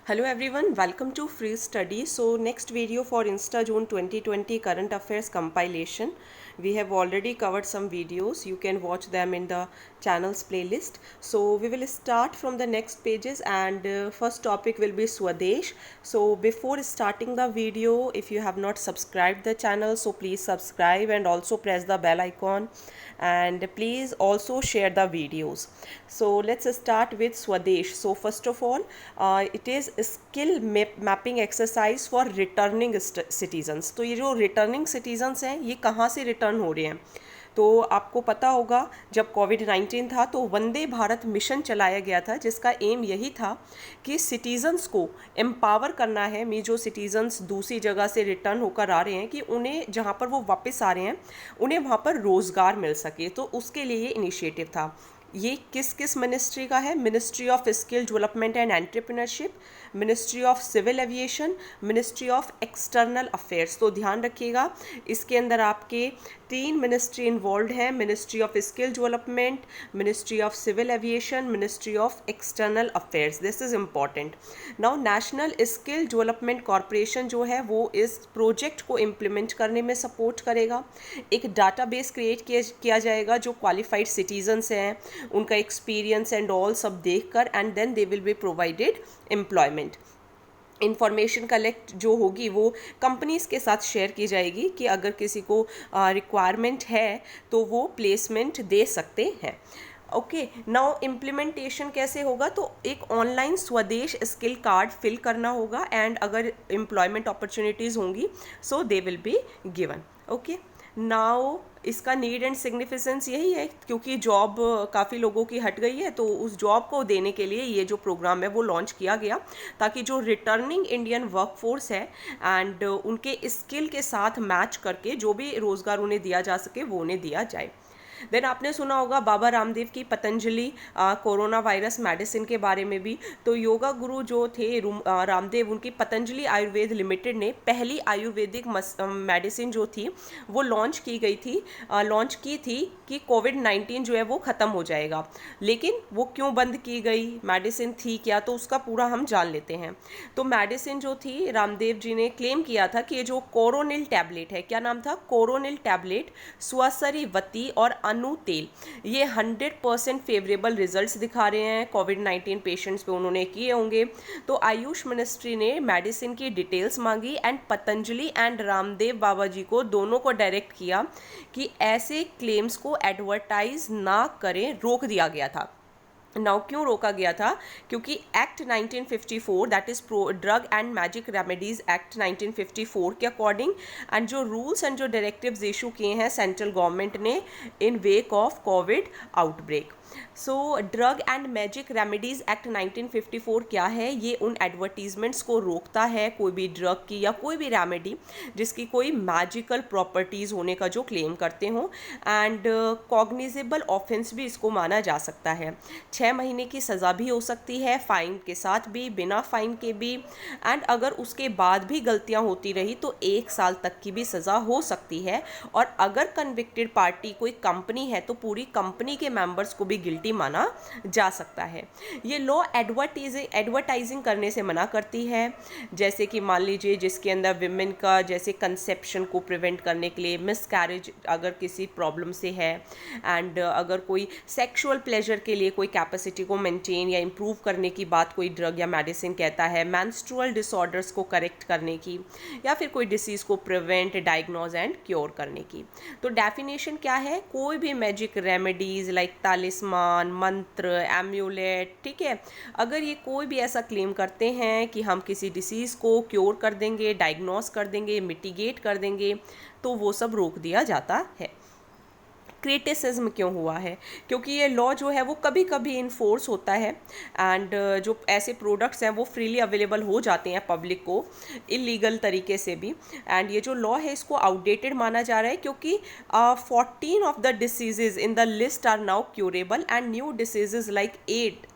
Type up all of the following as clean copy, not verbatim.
Hello everyone, welcome to Free Study. So next video for Insta June 2020 current affairs compilation. We have already covered some videos. You can watch them in the channel's playlist. So we will start from the next pages and first topic will be Swadesh. So before starting the video, if you have not subscribed the channel, so please subscribe and also press the bell icon and please also share the videos. So let's start with Swadesh. So first of all, it is skill mapping exercise for returning citizens. तो ये जो returning citizens हैं ये कहाँ से return हो रहे हैं, तो आपको पता होगा जब कोविड-19 था तो वंदे भारत मिशन चलाया गया था जिसका एम यही था कि सिटीजन्स को एम्पावर करना है। जो सिटीजन्स दूसरी जगह से रिटर्न होकर आ रहे हैं कि उन्हें जहाँ पर वो वापस आ रहे हैं उन्हें वहाँ पर रोज़गार मिल सके, तो उसके लिए ये इनिशिएटिव था। ये किस किस मिनिस्ट्री का है? Ministry of skill development and entrepreneurship, ministry of civil aviation, ministry of external affairs. तो ध्यान रखिएगा इसके अंदर आपके 3 मिनिस्ट्री इन्वॉल्व हैं, ministry of skill development, ministry of civil aviation, ministry of external affairs. This is important. Now national skill development corporation जो है वो इस प्रोजेक्ट को इम्प्लीमेंट करने में सपोर्ट करेगा। एक डाटाबेस क्रिएट किया जाएगा जो क्वालिफाइड सिटीजन्स हैं उनका एक्सपीरियंस एंड ऑल सब देखकर and then they will be provided employment. Information collect जो होगी वो कंपनीज़ के साथ शेयर की जाएगी कि अगर किसी को रिक्वायरमेंट है तो वो प्लेसमेंट दे सकते हैं। ओके, नाउ इम्प्लीमेंटेशन कैसे होगा? तो एक ऑनलाइन स्वदेश स्किल कार्ड फिल करना होगा एंड अगर एम्प्लॉयमेंट अपॉर्चुनिटीज़ होंगी so they will be given. Okay, now इसका नीड एंड सिग्निफिकेंस यही है क्योंकि जॉब काफ़ी लोगों की हट गई है, तो उस जॉब को देने के लिए ये जो प्रोग्राम है वो लॉन्च किया गया ताकि जो रिटर्निंग इंडियन वर्कफोर्स है एंड उनके स्किल के साथ मैच करके जो भी रोज़गार उन्हें दिया जा सके वो उन्हें दिया जाए। देन आपने सुना होगा बाबा रामदेव की पतंजलि कोरोना वायरस मेडिसिन के बारे में भी। तो योगा गुरु जो थे रामदेव, उनकी पतंजलि आयुर्वेद लिमिटेड ने पहली आयुर्वेदिक मेडिसिन जो थी वो लॉन्च की थी कि कोविड-19 जो है वो ख़त्म हो जाएगा। लेकिन वो क्यों बंद की गई, मेडिसिन थी क्या, तो उसका पूरा हम जान लेते हैं। तो मेडिसिन जो थी रामदेव जी ने क्लेम किया था कि ये जो कोरोनिल टैबलेट है, क्या नाम था? कोरोनिल टैबलेट, सुअसरीवती और अनु तेल, ये 100% फेवरेबल रिजल्ट्स दिखा रहे हैं कोविड-19 पेशेंट्स पे उन्होंने किए होंगे। तो आयुष मिनिस्ट्री ने मेडिसिन की डिटेल्स मांगी एंड पतंजलि एंड रामदेव बाबा जी को दोनों को डायरेक्ट किया कि ऐसे क्लेम्स को एडवर्टाइज ना करें, रोक दिया गया था। नाउ क्यों रोका गया था? क्योंकि act 1954 that is drug and magic remedies act 1954 के अकॉर्डिंग एंड जो रूल्स एंड जो डायरेक्टिव्स इशू किए हैं सेंट्रल गवर्नमेंट ने in wake of Covid outbreak. So drug and magic remedies act 1954 क्या है? ये उन एडवर्टीजमेंट्स को रोकता है कोई भी ड्रग की या कोई भी रेमेडी जिसकी कोई मैजिकल प्रॉपर्टीज़ होने का जो क्लेम करते हों एंड कॉग्निजेबल ऑफेंस भी इसको माना जा सकता है। 6 महीने की सज़ा भी हो सकती है, फ़ाइन के साथ भी, बिना फ़ाइन के भी, एंड अगर उसके बाद भी गलतियां होती रही तो 1 साल तक की भी सज़ा हो सकती है। और अगर कन्विक्टेड पार्टी कोई कंपनी है तो पूरी कंपनी के मेंबर्स को भी गिल्टी माना जा सकता है। ये लॉ एडवर्टाइजिंग करने से मना करती है, जैसे कि मान लीजिए जिसके अंदर विमेन का जैसे कंसेप्शन को प्रिवेंट करने के लिए, मिसकैरेज अगर किसी प्रॉब्लम से है एंड अगर कोई सेक्सुअल प्लेजर के लिए कोई कैपेसिटी को मेंटेन या इम्प्रूव करने की बात कोई ड्रग या मेडिसिन कहता है, मेंस्ट्रुअल डिसऑर्डर्स को करेक्ट करने की या फिर कोई डिसीज़ को प्रिवेंट, डायग्नोज एंड क्योर करने की। तो डेफिनेशन क्या है? कोई भी मैजिक रेमेडीज़ लाइक तालिस्मान, मंत्र, एम्यूलेट, ठीक है, अगर ये कोई भी ऐसा क्लेम करते हैं कि हम किसी डिसीज़ को क्योर कर देंगे, डायग्नोज कर देंगे, मिटिगेट कर देंगे, तो वो सब रोक दिया जाता है। क्रिटिसिज्म क्यों हुआ है? क्योंकि ये लॉ जो है वो कभी कभी इन्फोर्स होता है एंड जो ऐसे प्रोडक्ट्स हैं वो फ्रीली अवेलेबल हो जाते हैं पब्लिक को इलीगल तरीके से भी, एंड ये जो लॉ है इसको आउटडेटेड माना जा रहा है क्योंकि 14 of the diseases in the list are now curable and new diseases like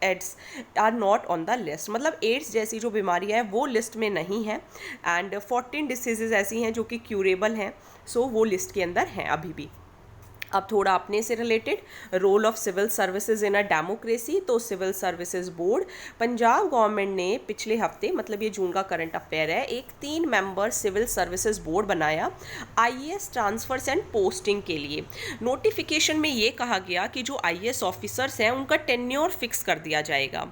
AIDS are not on the list. मतलब एड्स जैसी जो बीमारी है वो लिस्ट में नहीं है एंड 14 डिसीजेज ऐसी हैं जो कि क्यूरेबल हैं, सो वो लिस्ट के अंदर हैं अभी भी। अब थोड़ा अपने से related, role of civil services in a democracy. तो civil services board, Punjab government ने पिछले हफ्ते, मतलब ये जून का करंट अफेयर है, एक 3 मेंबर सिविल सर्विसेज बोर्ड बनाया आईएएस ट्रांसफर्स एंड पोस्टिंग के लिए। नोटिफिकेशन में ये कहा गया कि जो आईएएस ऑफिसर्स हैं उनका टेन्योर फिक्स कर दिया जाएगा।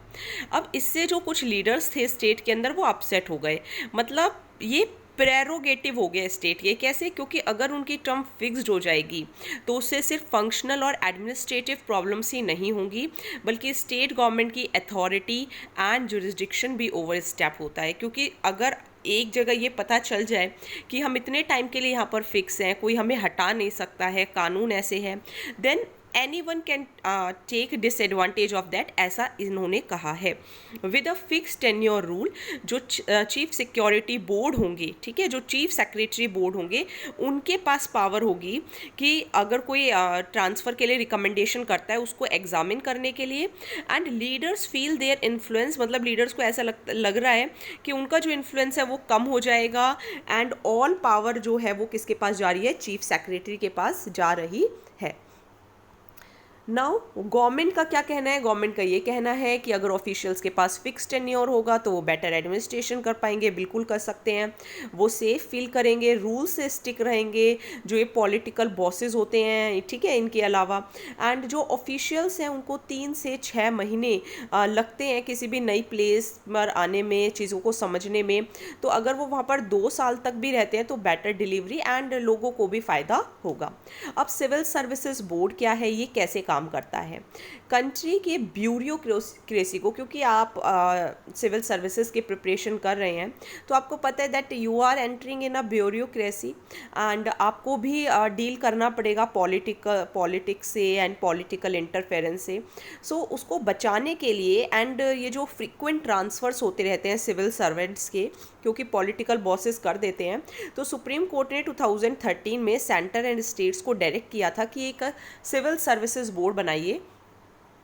अब इससे जो कुछ लीडर्स थे स्टेट के अंदर वो अपसेट हो गए, मतलब ये प्रेरोगेटिव हो गया स्टेट। ये कैसे? क्योंकि अगर उनकी टर्म फिक्स्ड हो जाएगी तो उससे सिर्फ फंक्शनल और एडमिनिस्ट्रेटिव प्रॉब्लम्स ही नहीं होंगी, बल्कि स्टेट गवर्नमेंट की अथॉरिटी एंड जुरिस्डिक्शन भी ओवर स्टेप होता है। क्योंकि अगर एक जगह ये पता चल जाए कि हम इतने टाइम के लिए यहाँ पर फिक्स हैं, कोई हमें हटा नहीं सकता है, कानून ऐसे है, then anyone can take disadvantage of that, ऐसा इन्होंने कहा है। With a fix tenure rule, जो चीफ सिक्योरिटी बोर्ड होंगे, ठीक है, जो चीफ सेक्रेटरी बोर्ड होंगे, उनके पास पावर होगी कि अगर कोई ट्रांसफ़र के लिए रिकमेंडेशन करता है उसको एग्जामिन करने के लिए। And leaders feel their influence, मतलब लीडर्स को ऐसा लग रहा है कि उनका जो इन्फ्लुएंस है वो कम हो जाएगा, एंड ऑल पावर जो है वो किसके पास जा रही है? चीफ सेक्रेटरी के पास जा रही है। नाउ गवर्नमेंट का क्या कहना है? गवर्नमेंट का ये कहना है कि अगर ऑफिशियल्स के पास फिक्स टेन्योर होगा तो वो बेटर एडमिनिस्ट्रेशन कर पाएंगे, बिल्कुल कर सकते हैं, वो सेफ फील करेंगे, रूल से स्टिक रहेंगे, जो ये पॉलिटिकल बॉसेस होते हैं, ठीक है, इनके अलावा। एंड जो ऑफिशियल्स हैं उनको 3 से 6 महीने लगते हैं किसी भी नई प्लेस पर आने में, चीज़ों को समझने में। तो अगर वो वहाँ पर 2 साल तक भी रहते हैं तो बेटर डिलीवरी एंड लोगों को भी फ़ायदा होगा। अब सिविल सर्विसेज बोर्ड क्या है, ये कैसे काम करता है? कंट्री के ब्यूरोक्रेसी को, क्योंकि आप सिविल सर्विसेज की प्रिपरेशन कर रहे हैं तो आपको पता है that you are entering in a bureaucracy, and आपको भी डील करना पड़ेगा पॉलिटिक्स से एंड पॉलिटिकल इंटरफेरेंस से। सो उसको बचाने के लिए, एंड ये जो फ्रीक्वेंट ट्रांसफ़र्स होते रहते हैं सिविल सर्वेंट्स के, क्योंकि पॉलिटिकल बॉसेस कर देते हैं, तो सुप्रीम कोर्ट ने 2013 में सेंटर एंड स्टेट्स को डायरेक्ट किया था कि एक सिविल सर्विसेज बोर्ड बनाइए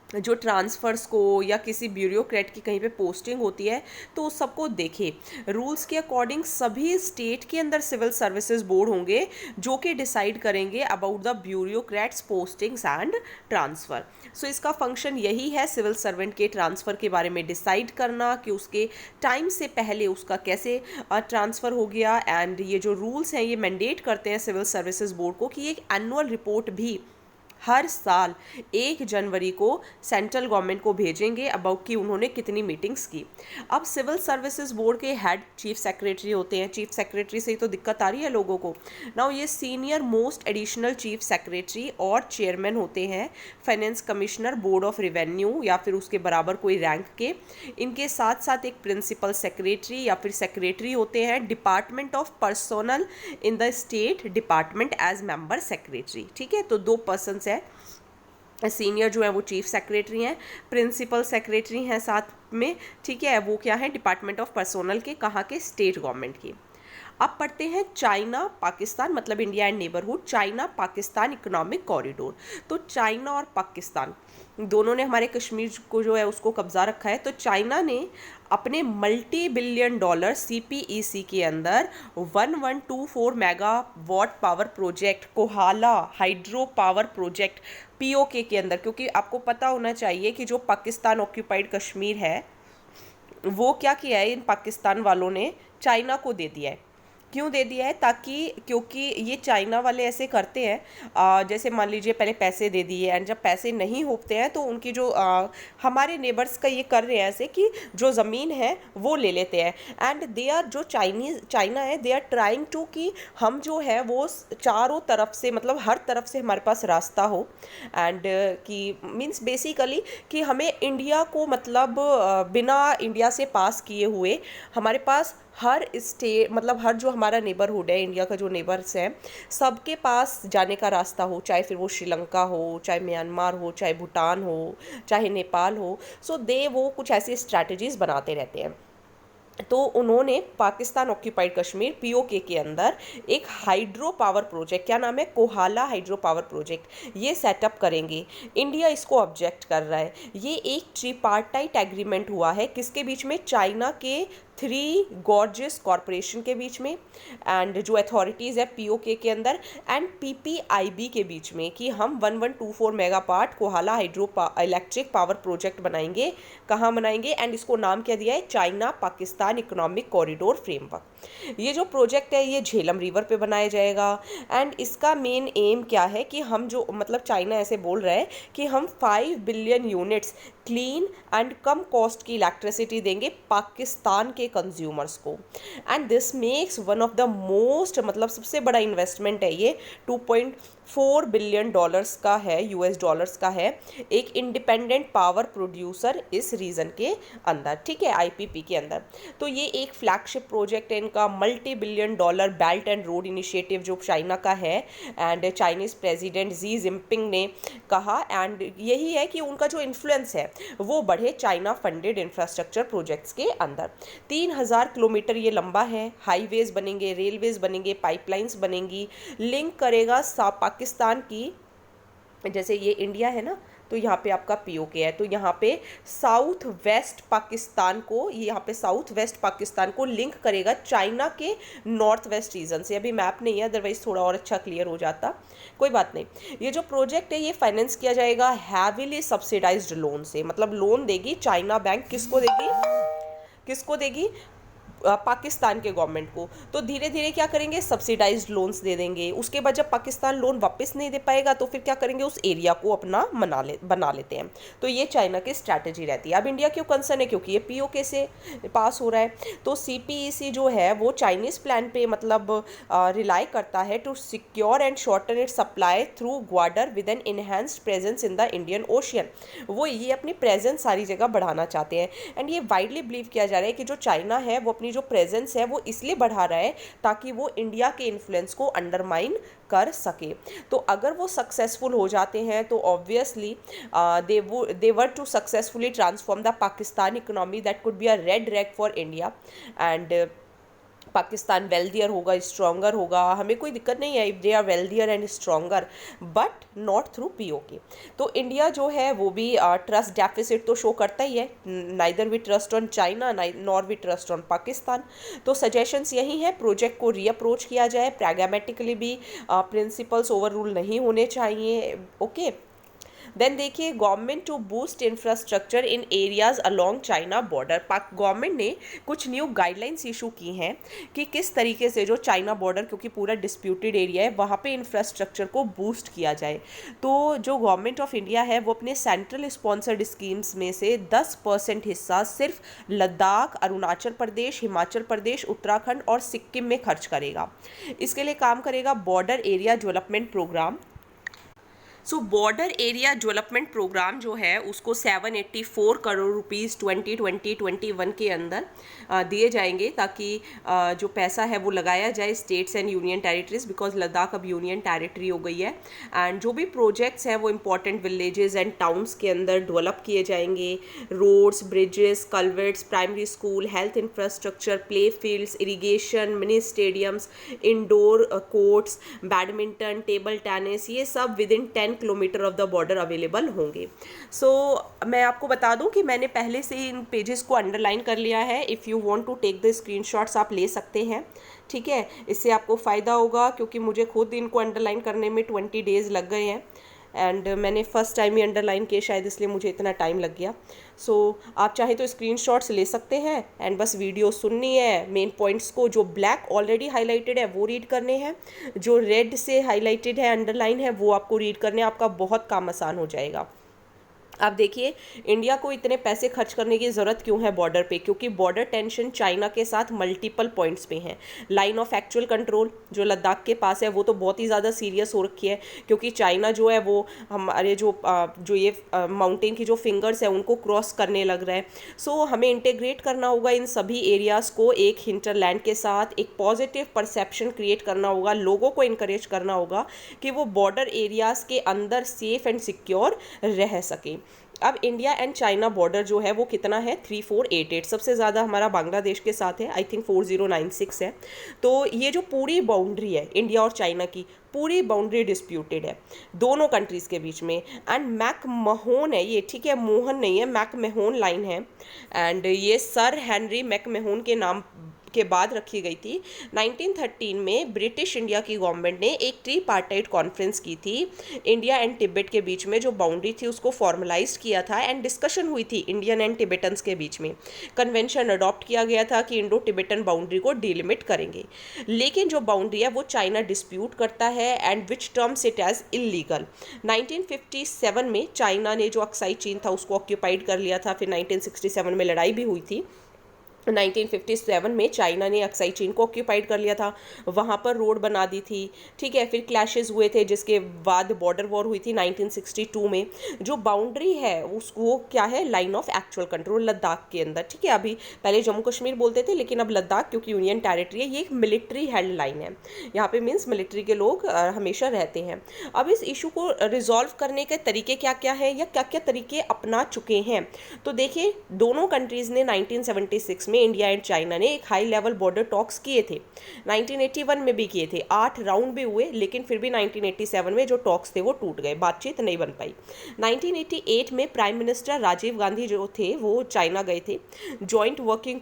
जो ट्रांसफ़र्स को या किसी ब्यूरोक्रेट की कहीं पे पोस्टिंग होती है तो उस सबको देखे। रूल्स के अकॉर्डिंग सभी स्टेट के अंदर सिविल सर्विसेज बोर्ड होंगे जो कि डिसाइड करेंगे about the bureaucrats postings and transfer. So इसका फंक्शन यही है, सिविल सर्वेंट के ट्रांसफ़र के बारे में डिसाइड करना कि उसके टाइम से पहले उसका कैसे ट्रांसफ़र हो गया। एंड ये जो रूल्स हैं ये मैंडेट करते हैं सिविल सर्विसेज बोर्ड को कि एक एनुअल रिपोर्ट भी हर साल 1 जनवरी को सेंट्रल गवर्नमेंट को भेजेंगे अबाउट कि उन्होंने कितनी मीटिंग्स की। अब सिविल सर्विसेज बोर्ड के हेड चीफ सेक्रेटरी होते हैं, चीफ सेक्रेटरी से ही तो दिक्कत आ रही है लोगों को। नाउ ये senior most additional chief secretary और चेयरमैन होते हैं finance commissioner, board of revenue या फिर उसके बराबर कोई रैंक के। इनके साथ साथ एक प्रिंसिपल सेक्रेटरी या फिर सेक्रेटरी होते हैं department of personnel in the state department as member secretary, ठीक है। तो 2 पर्सन्स है, सीनियर जो है वो चीफ सेक्रेटरी हैं, प्रिंसिपल सेक्रेटरी हैं साथ में, ठीक है, वो क्या है? डिपार्टमेंट ऑफ पर्सनल के, कहाँ के? स्टेट गवर्नमेंट की। अब पढ़ते हैं चाइना पाकिस्तान, मतलब India and neighbourhood, China Pakistan economic corridor. तो चाइना और पाकिस्तान दोनों ने हमारे कश्मीर को जो है उसको कब्जा रखा है। तो चाइना ने अपने मल्टी बिलियन डॉलर CPEC के अंदर 1124 megawatt power project, Kohala hydro power project POK के अंदर, क्योंकि आपको पता होना चाहिए कि जो पाकिस्तान ऑक्यूपाइड कश्मीर है वो क्या किया है, इन पाकिस्तान वालों ने चाइना को दे दिया है। क्यों दे दिया है? क्योंकि ये चाइना वाले ऐसे करते हैं, जैसे मान लीजिए पहले पैसे दे दिए एंड जब पैसे नहीं होते हैं तो उनकी जो हमारे नेबर्स का ये कर रहे हैं ऐसे कि जो ज़मीन है वो ले लेते हैं। एंड दे आर, जो चाइना है, दे आर ट्राइंग टू कि हम जो है वो चारों तरफ से, मतलब हर तरफ से हमारे पास रास्ता हो, एंड कि मीन्स बेसिकली कि हमें इंडिया को, मतलब बिना इंडिया से पास किए हुए हमारे पास हर स्टेट, मतलब हर जो हमारा नेबरहुड है, इंडिया का जो नेबर्स हैं, सबके पास जाने का रास्ता हो, चाहे फिर वो श्रीलंका हो, चाहे म्यांमार हो, चाहे भूटान हो, चाहे नेपाल हो। सो वो कुछ ऐसी स्ट्रैटेजीज बनाते रहते हैं। तो उन्होंने पाकिस्तान ऑक्यूपाइड कश्मीर POK के अंदर एक हाइड्रो पावर प्रोजेक्ट, क्या नाम है? कोहाला हाइड्रो पावर प्रोजेक्ट, ये सेटअप करेंगे। इंडिया इसको ऑब्जेक्ट कर रहा है। ये एक ट्रिपार्टाइट एग्रीमेंट हुआ है, किसके बीच में? चाइना के 3 गॉर्जियस कॉरपोरेशन के बीच में, एंड जो अथॉरिटीज़ है पीओके के अंदर, एंड पीपीआईबी के बीच में, कि हम 1124 mega part Kohala hydro electric power project बनाएंगे। कहाँ बनाएंगे? एंड इसको नाम क्या दिया है? China Pakistan economic corridor framework. ये जो प्रोजेक्ट है ये झेलम रिवर पे बनाया जाएगा, एंड इसका मेन एम क्या है कि हम जो मतलब चाइना ऐसे बोल रहा है कि हम 5 billion units clean and come cost की इलेक्ट्रिसिटी देंगे पाकिस्तान के कंज्यूमर्स को, and this makes one of the most, मतलब सबसे बड़ा इन्वेस्टमेंट है ये, 2.4 बिलियन डॉलर्स का है, यूएस डॉलर्स का है, एक इंडिपेंडेंट पावर प्रोड्यूसर इस रीजन के अंदर, ठीक है, आईपीपी के अंदर। तो ये एक फ्लैगशिप प्रोजेक्ट है इनका, multi billion dollar belt and road initiative जो चाइना का है, and Chinese president Xi Jinping ने कहा, एंड यही है कि उनका जो इन्फ्लुएंस है वो बढ़े चाइना फंडेड इंफ्रास्ट्रक्चर प्रोजेक्ट्स के अंदर। 3000 किलोमीटर ये लंबा है, हाईवेज बनेंगे, रेलवेज बनेंगे, पाइपलाइंस बनेंगी, लिंक करेगा पाकिस्तान की, जैसे ये इंडिया है ना, तो यहाँ पे आपका पीओके है, तो यहाँ पे साउथ वेस्ट पाकिस्तान को, यहाँ पे साउथ वेस्ट पाकिस्तान को लिंक करेगा चाइना के नॉर्थ वेस्ट रीजन से। अभी मैप नहीं है, अदरवाइज थोड़ा और अच्छा क्लियर हो जाता, कोई बात नहीं। ये जो प्रोजेक्ट है ये फाइनेंस किया जाएगा हैविली सब्सिडाइज्ड लोन से, मतलब लोन देगी चाइना बैंक, किसको देगी? किसको देगी? पाकिस्तान के गवर्नमेंट को। तो धीरे धीरे क्या करेंगे? सब्सिडाइज्ड लोन्स दे देंगे। उसके बाद जब पाकिस्तान लोन वापस नहीं दे पाएगा तो फिर क्या करेंगे? उस एरिया को अपना बना लेते हैं। तो ये चाइना की स्ट्रैटेजी रहती है। अब इंडिया क्यों कंसर्न है? क्योंकि ये पीओके से पास हो रहा है। तो सीपीईसी जो है वो चाइनीज़ प्लान पे मतलब रिलाई करता है to secure and shorten it supply through Gwadar with an enhanced presence in the Indian ocean. वो ये अपनी प्रेजेंस सारी जगह बढ़ाना चाहते हैं, एंड ये वाइडली बिलीव किया जा रहा है कि जो चाइना है वो अपनी जो प्रेजेंस है वो इसलिए बढ़ा रहा है ताकि वो इंडिया के इन्फ्लुएंस को अंडरमाइन कर सके। तो अगर वो सक्सेसफुल हो जाते हैं तो obviously they were to successfully transform the Pakistan economy that could be a red rag for India, and Pakistan wealthier होगा, स्ट्रॉन्गर होगा। हमें कोई दिक्कत नहीं है if they are wealthier and stronger, but not through PoK. तो इंडिया जो है वो भी ट्रस्ट डेफिसिट तो शो करता ही है, neither we trust on China nor we trust on Pakistan. तो सजेशंस यही हैं, प्रोजेक्ट को रीअप्रोच किया जाए, प्रैग्मेटिकली भी प्रिंसिपल्स ओवर रूल नहीं होने चाहिए, ओके। देन देखिए, government to boost infrastructure in areas along China border. Pak government ने कुछ न्यू गाइडलाइंस इशू की हैं कि किस तरीके से जो चाइना बॉर्डर, क्योंकि पूरा डिस्प्यूटेड एरिया है, वहाँ पे इंफ्रास्ट्रक्चर को बूस्ट किया जाए। तो जो गवर्नमेंट ऑफ इंडिया है वो अपने सेंट्रल स्पॉन्सर्ड स्कीम्स में से 10% हिस्सा सिर्फ लद्दाख, अरुणाचल प्रदेश, हिमाचल प्रदेश, उत्तराखंड और सिक्किम में खर्च करेगा। इसके लिए काम करेगा बॉर्डर एरिया डेवलपमेंट प्रोग्राम। सो बॉर्डर एरिया डेवलपमेंट प्रोग्राम जो है उसको 784 करोड़ रुपीज़ 2020-21 के अंदर दिए जाएंगे, ताकि जो पैसा है वो लगाया जाए states and union territories, because Ladakh अब यूनियन टेरिटरी हो गई है। एंड जो भी प्रोजेक्ट्स हैं वो इंपॉर्टेंट विलेजेस एंड टाउन्स के अंदर डेवलप किए जाएंगे। Roads, bridges, culverts, primary school, health infrastructure, play fields, irrigation, mini stadiums, indoor courts, badminton, table tennis, ये सब within 10 kilometre of the border available होंगे। सो मैं आपको बता दूं कि मैंने पहले से ही इन पेजेस को अंडरलाइन कर लिया है। If you want to take the screenshots आप ले सकते हैं, ठीक है। इससे आपको फ़ायदा होगा, क्योंकि मुझे खुद इनको अंडरलाइन करने में 20 डेज़ लग गए हैं, एंड मैंने फर्स्ट टाइम ही अंडरलाइन किए शायद, इसलिए मुझे इतना टाइम लग गया। सो आप चाहें तो स्क्रीनशॉट्स ले सकते हैं, एंड बस वीडियो सुननी है। मेन पॉइंट्स को जो ब्लैक ऑलरेडी हाईलाइटेड है वो रीड करने हैं, जो रेड से हाईलाइटेड है, अंडरलाइन है, वो आपको रीड करने, आपका बहुत काम आसान हो जाएगा। अब देखिए, इंडिया को इतने पैसे खर्च करने की ज़रूरत क्यों है बॉर्डर पे? क्योंकि बॉर्डर टेंशन चाइना के साथ मल्टीपल पॉइंट्स पे हैं। लाइन ऑफ एक्चुअल कंट्रोल जो लद्दाख के पास है वो तो बहुत ही ज़्यादा सीरियस हो रखी है, क्योंकि चाइना जो है वो हमारे जो ये माउंटेन की जो फिंगर्स है उनको क्रॉस करने लग रहा है। सो हमें इंटीग्रेट करना होगा इन सभी एरियाज़ को एक हिंटरलैंड के साथ, एक पॉजिटिव परसेप्शन क्रिएट करना होगा, लोगों को इनकरेज करना होगा कि वो बॉर्डर एरियाज़ के अंदर सेफ एंड सिक्योर रह सकें। अब इंडिया एंड चाइना बॉर्डर जो है वो कितना है 3488, सबसे ज़्यादा हमारा बांग्लादेश के साथ है, आई थिंक 4096 है। तो ये जो पूरी बाउंड्री है इंडिया और चाइना की, पूरी बाउंड्री डिस्प्यूटेड है दोनों कंट्रीज़ के बीच में। एंड मैकमहोन है ये, ठीक है, मोहन नहीं है, मैकमहोन लाइन है। एंड ये सर हेनरी मैकमहोन के नाम के बाद रखी गई थी। 1913 में ब्रिटिश इंडिया की गवर्नमेंट ने एक ट्रीपार्टाइट कॉन्फ्रेंस की थी इंडिया एंड तिब्बत के बीच में, जो बाउंड्री थी उसको फॉर्मलाइज किया था एंड डिस्कशन हुई थी इंडियन एंड तिब्बतन्स के बीच में। कन्वेंशन अडॉप्ट किया गया था कि इंडो तिब्बतन बाउंड्री को डिलिमिट करेंगे, लेकिन जो बाउंड्री है वो चाइना डिस्प्यूट करता है and which terms it as illegal. 1957 में चाइना ने जो अक्साई चीन था उसको ऑक्यूपाइड कर लिया था, फिर 1967 में लड़ाई भी हुई थी। 1957 में चाइना ने अक्साई चीन को ऑक्यूपाइड कर लिया था, वहाँ पर रोड बना दी थी, ठीक है। फिर क्लैशेस हुए थे जिसके बाद बॉर्डर वॉर हुई थी 1962 में। जो बाउंड्री है उसको क्या है, line of actual control Ladakh के अंदर, ठीक है। अभी पहले जम्मू कश्मीर बोलते थे लेकिन अब लद्दाख क्योंकि यूनियन टेरिटरी है, ये एक मिलिट्री हेल्ड लाइन है, यहाँ पे मीन्स मिलिट्री के लोग हमेशा रहते हैं। अब इस इशू को रिजॉल्व करने के तरीके क्या क्या है या क्या क्या तरीके अपना चुके हैं, तो देखिए दोनों कंट्रीज़ ने 1976 में इंडिया एंड चाइना ने एक हाई लेवल बॉर्डर टॉक्स किए थे, 1981 में भी किए थे, 8 राउंड भी हुए, लेकिन फिर भी 1987 में जो टॉक्स थे वो टूट गए, बातचीत नहीं बन पाई। 1988 में प्राइम मिनिस्टर राजीव गांधी जो थे वो चाइना गए थे, जॉइंट वर्किंग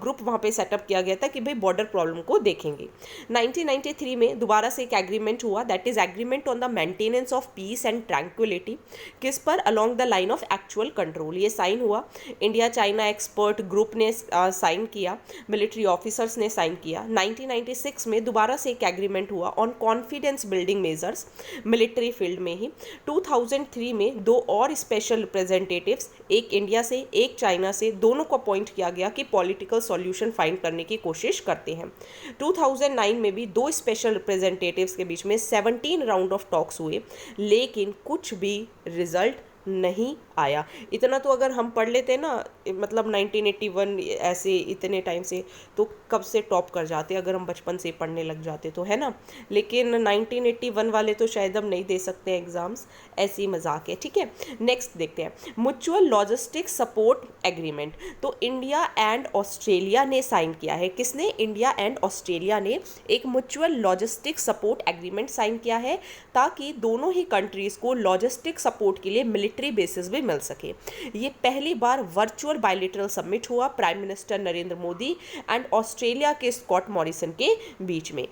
ग्रुप वहाँ पे सेटअप किया गया था कि भाई बॉर्डर प्रॉब्लम को देखेंगे। 1993 में दोबारा से एक एग्रीमेंट हुआ, that is agreement on the maintenance of peace and tranquillity, किस पर, along the line of actual control. ये साइन हुआ, इंडिया चाइना एक्सपर्ट ग्रुप ने साइन किया, मिलिट्री ऑफिसर्स ने साइन किया। 1996 में दोबारा से एक एग्रीमेंट हुआ on confidence building measures military field में ही। 2003 में 2 और स्पेशल रिप्रेजेंटेटिव्स, एक इंडिया से एक चाइना से, दोनों को अपॉइंट किया गया कि पॉलिटिकल सॉल्यूशन फाइंड करने की कोशिश करते हैं। 2009 में भी 2 स्पेशल रिप्रेजेंटेटिव्स के बीच में 17 राउंड ऑफ टॉक्स हुए, लेकिन कुछ भी रिजल्ट नहीं आया। इतना तो अगर हम पढ़ लेते ना, मतलब 1981 ऐसे इतने टाइम से, तो कब से टॉप कर जाते अगर हम बचपन से पढ़ने लग जाते तो, है ना। लेकिन 1981 वाले तो शायद हम नहीं दे सकते हैं एग्ज़ाम्स, ऐसी मजाक है, ठीक है। नेक्स्ट देखते हैं, म्यूचुअल लॉजिस्टिक सपोर्ट एग्रीमेंट। तो इंडिया एंड ऑस्ट्रेलिया ने साइन किया है, किसने, इंडिया एंड ऑस्ट्रेलिया ने एक mutual logistic support agreement sign किया है, ताकि दोनों ही कंट्रीज़ को लॉजिस्टिक सपोर्ट के लिए मिलिट्री बेसिस भी मिल सके। ये पहली बार वर्चुअल बायलैटरल समिट हुआ prime minister Narendra Modi and Australia के स्कॉट मॉरिसन के बीच में।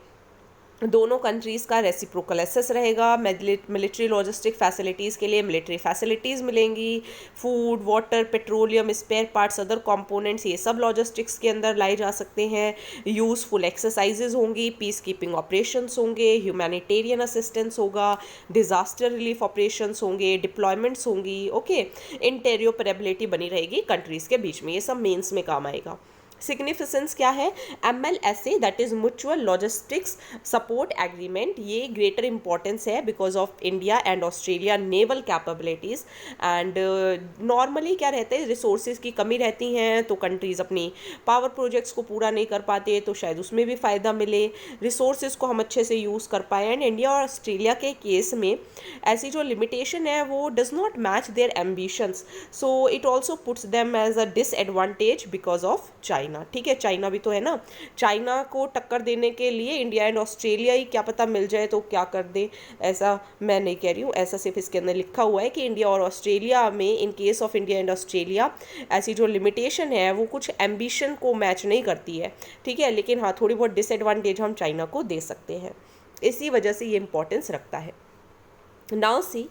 दोनों कंट्रीज़ का रेसिप्रोकल एक्सेस रहेगा, मिलिट्री लॉजिस्टिक फैसिलिटीज़ के लिए मिलिट्री फैसिलिटीज़ मिलेंगी, food, water, petroleum, spare parts, other components, ये सब लॉजिस्टिक्स के अंदर लाए जा सकते हैं। यूज़फुल एक्सरसाइजेज होंगी, पीस कीपिंग ऑपरेशंस होंगे, ह्यूमैनिटेरियन असिस्टेंस होगा, डिज़ास्टर रिलीफ ऑपरेशंस होंगे, डिप्लॉयमेंट्स होंगी, ओके। इंटेरोपरेबिलिटी बनी रहेगी कंट्रीज़ के बीच में, ये सब मेंस में काम आएगा। सिग्निफिकेंस क्या है, MLSA that is mutual logistics support agreement, ये ग्रेटर इंपॉर्टेंस है because of India and Australia naval capabilities. And normally क्या रहता है, रिसोर्सेज की कमी रहती हैं तो कंट्रीज़ अपनी पावर प्रोजेक्ट्स को पूरा नहीं कर पाते, तो शायद उसमें भी फ़ायदा मिले, रिसोर्सेज को हम अच्छे से यूज़ कर पाए। एंड इंडिया और ऑस्ट्रेलिया के केस में ऐसी जो लिमिटेशन है वो does not match their ambitions, so it also puts them as a disadvantage because of China, ठीक है। चाइना भी तो है ना, चाइना को टक्कर देने के लिए इंडिया एंड ऑस्ट्रेलिया ही क्या पता मिल जाए तो क्या कर दे, ऐसा मैं नहीं कह रही हूँ, ऐसा सिर्फ इसके अंदर लिखा हुआ है कि इंडिया और ऑस्ट्रेलिया में, in case of India and Australia, ऐसी जो लिमिटेशन है वो कुछ एम्बिशन को मैच नहीं करती है, ठीक है। लेकिन हाँ, थोड़ी बहुत डिसएडवांटेज हम चाइना को दे सकते हैं, इसी वजह से ये इंपॉर्टेंस रखता है। Now see,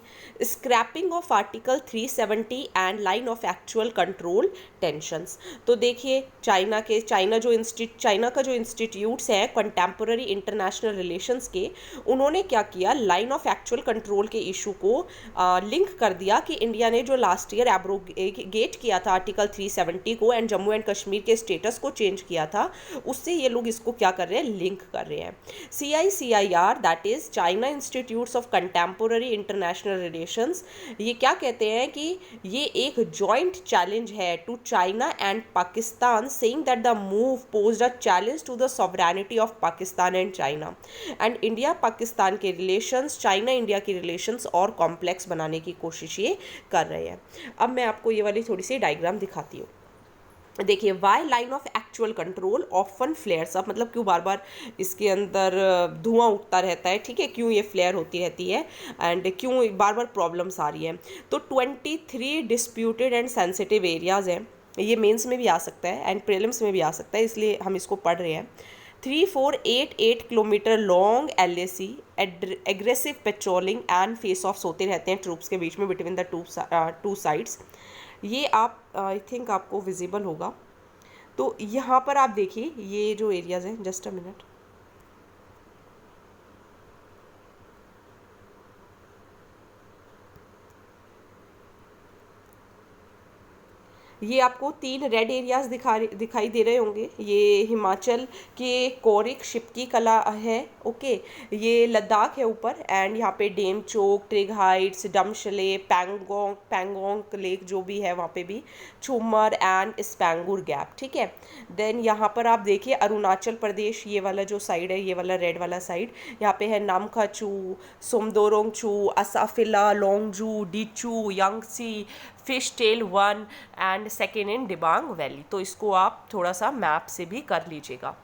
scrapping of Article 370 and line of actual control tensions। तो देखिए चाइना का जो इंस्टीट्यूट्स हैं कंटेम्प्रेरी इंटरनेशनल रिलेशंस के, उन्होंने क्या किया, लाइन ऑफ एक्चुअल कंट्रोल के इशू को लिंक कर दिया कि इंडिया ने जो लास्ट ईयर एब्रोगेट किया था आर्टिकल 370 को एंड जम्मू एंड कश्मीर के स्टेटस को चेंज किया था, उससे ये लोग इसको क्या कर रहे हैं, लिंक कर रहे हैं। CICIR that is China institutes of contemporary international relations, ये क्या कहते हैं कि ये एक जॉइंट चैलेंज है to China and Pakistan, saying that the move posed a challenge to the sovereignty of Pakistan and China, and India Pakistan के रिलेशंस, चाइना इंडिया की रिलेशंस और कॉम्प्लेक्स बनाने की कोशिश ये कर रहे हैं। अब मैं आपको ये वाली थोड़ी सी डायग्राम दिखाती हूँ। देखिए, why line of actual control often flares up, मतलब क्यों बार बार इसके अंदर धुआं उठता रहता है, ठीक है, क्यों ये फ्लेयर होती रहती है एंड क्यों बार बार प्रॉब्लम्स आ रही हैं। तो 23 डिस्प्यूटेड एंड सेंसिटिव एरियाज़ हैं, ये मेंस में भी आ सकता है एंड प्रीलिम्स में भी आ सकता है, इसलिए हम इसको पढ़ रहे हैं। 3488 kilometre long LAC, aggressive patrolling and face offs होते रहते हैं ट्रूप्स के बीच में बिटवीन द टू साइड्स। ये आप आई थिंक आपको विजिबल होगा। तो यहाँ पर आप देखिए ये जो एरियाज़ हैं, जस्ट अ मिनट, ये आपको 3 रेड एरियाज दिखाई दे रहे होंगे। ये हिमाचल के कोरिक शिपकी कला है, ओके, ये लद्दाख है ऊपर, एंड यहाँ पे डेमचोक, ट्रिग हाइट्स, डमशले, पैंगोंग लेक जो भी है वहाँ पे भी, छुमर एंड स्पैंगुर गैप, ठीक है। देन यहाँ पर आप देखिए अरुणाचल प्रदेश, ये वाला जो साइड है, ये वाला रेड वाला साइड, यहाँ पे है Namkhachu, Sumdorongchu, Asaphila, Longju, Dichu, Yangtse, fish tail 1 and second in Dibang valley. तो इसको आप थोड़ा सा मैप से भी कर लीजिएगा।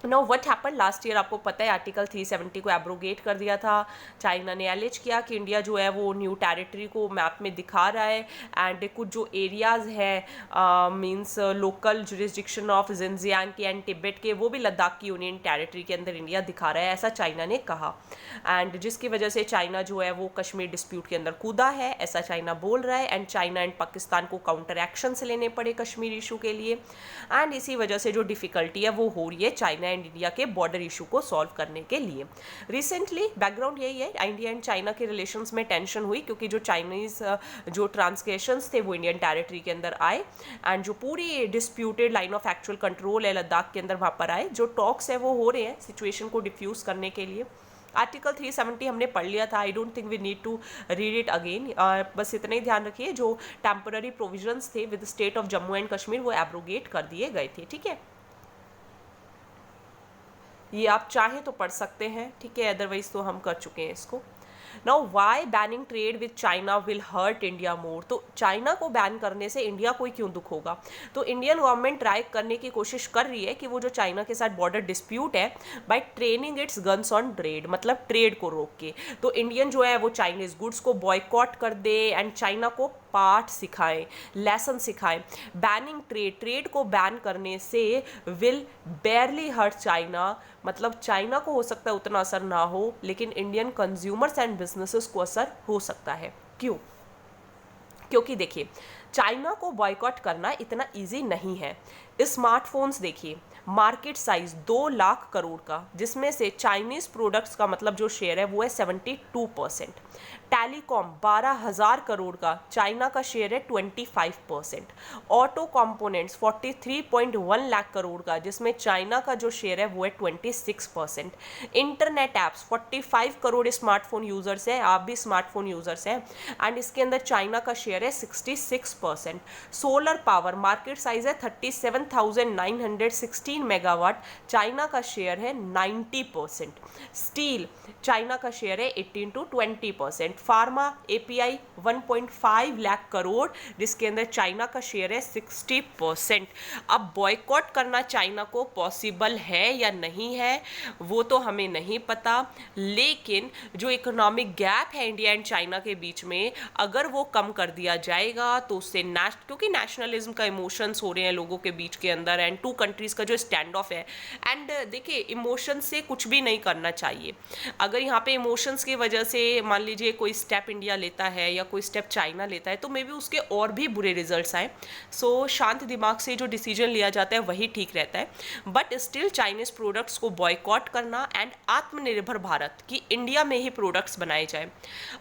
Know what happen last year, आपको पता है आर्टिकल 370 को एब्रोगेट कर दिया था। चाइना ने एलिज किया कि इंडिया जो है वो न्यू टेरिटरी को मैप में दिखा रहा है, एंड कुछ जो एरियाज़ हैं means local jurisdiction of Jinjiang के एंड तिब्बत के, वो भी लद्दाख की यूनियन टेरिटरी के अंदर इंडिया दिखा रहा है, ऐसा चाइना ने कहा। एंड जिसकी वजह से चाइना जो है वो कश्मीर डिस्प्यूट के अंदर कूदा है, ऐसा चाइना बोल रहा है, एंड चाइना एंड पाकिस्तान को काउंटर एक्शंस लेने पड़े कश्मीर इशू के लिए, एंड इसी वजह से जो डिफ़िकल्टी है वो हो रही है चाइना एंड इंडिया के बॉर्डर इशू को सॉल्व करने के लिए। रिसेंटली बैकग्राउंड यही है, इंडिया एंड चाइना के रिलेशंस में टेंशन हुई क्योंकि जो चाइनीज़ जो ट्रांसग्रेशंस थे वो इंडियन टेरिटरी के अंदर आए, एंड जो पूरी disputed line of actual control है लद्दाख के अंदर वहाँ पर आए। जो टॉक्स है वो हो रहे हैं सिचुएशन को डिफ्यूज़ करने के लिए। आर्टिकल 370 हमने पढ़ लिया था, I don't think we need to read it again. बस इतना ही ध्यान रखिए, जो टेम्पररी प्रोविजंस थे with state of Jammu and Kashmir वो एब्रोगेट कर दिए गए थे, ठीक है। ये आप चाहें तो पढ़ सकते हैं, ठीक है, अदरवाइज तो हम कर चुके हैं इसको। Now why banning trade with China will hurt India more, तो चाइना को बैन करने से इंडिया को ही क्यों दुख होगा। तो इंडियन गवर्नमेंट ट्राई करने की कोशिश कर रही है कि वो जो चाइना के साथ बॉर्डर डिस्प्यूट है, by training it's guns on trade, मतलब ट्रेड को रोक के, तो इंडियन जो है वो चाइनीज गुड्स को बॉयकॉट कर दे एंड चाइना को पाठ सिखाएं, लेसन सिखाएं। बैनिंग ट्रेड को बैन करने से विल बेयरली हर्ट चाइना, मतलब चाइना को हो सकता है उतना असर ना हो, लेकिन इंडियन कंज्यूमर्स एंड बिजनेसेस को असर हो सकता है। क्यों? क्योंकि देखिए चाइना को बॉयकॉट करना इतना इजी नहीं है। स्मार्टफोन्स देखिए, मार्केट साइज 2 लाख करोड़ का, जिसमें से चाइनीज प्रोडक्ट्स का मतलब जो शेयर है वो है 72%। टेलीकॉम 12,000 करोड़ का, चाइना का शेयर है 25%। ऑटो कंपोनेंट्स 43.1 लाख करोड़ का, जिसमें चाइना का जो शेयर है वो है 26%। Internet apps 45 crore smartphone users हैं, आप भी स्मार्टफोन यूजर्स हैं, एंड इसके अंदर चाइना का शेयर है 66%। सोलर पावर मार्केट साइज है 37,916 मेगावाट, चाइना का शेयर है 90%। स्टील चाइना का शेयर है 18 to 20%। Pharma API 1.5 lakh crore, जिसके अंदर चाइना का शेयर है 60%। अब बॉयकॉट करना चाइना को पॉसिबल है या नहीं है वो तो हमें नहीं पता, लेकिन जो इकोनॉमिक गैप है इंडिया एंड चाइना के बीच में, अगर वो कम कर दिया जाएगा तो उससे क्योंकि नेशनलिज्म का इमोशंस हो रहे हैं लोगों के बीच के अंदर, एंड टू कंट्रीज का जो स्टैंड ऑफ है, एंड देखिए इमोशंस से कुछ भी नहीं करना चाहिए। अगर यहाँ पे इमोशंस की वजह से मान लीजिए कोई स्टेप इंडिया लेता है या कोई स्टेप चाइना लेता है तो मे बी उसके और भी बुरे रिजल्ट्स आए। सो शांत दिमाग से जो डिसीजन लिया जाता है वही ठीक रहता है, बट स्टिल चाइनीज प्रोडक्ट्स को बॉयकॉट करना एंड आत्मनिर्भर भारत की इंडिया में ही प्रोडक्ट्स बनाए जाए।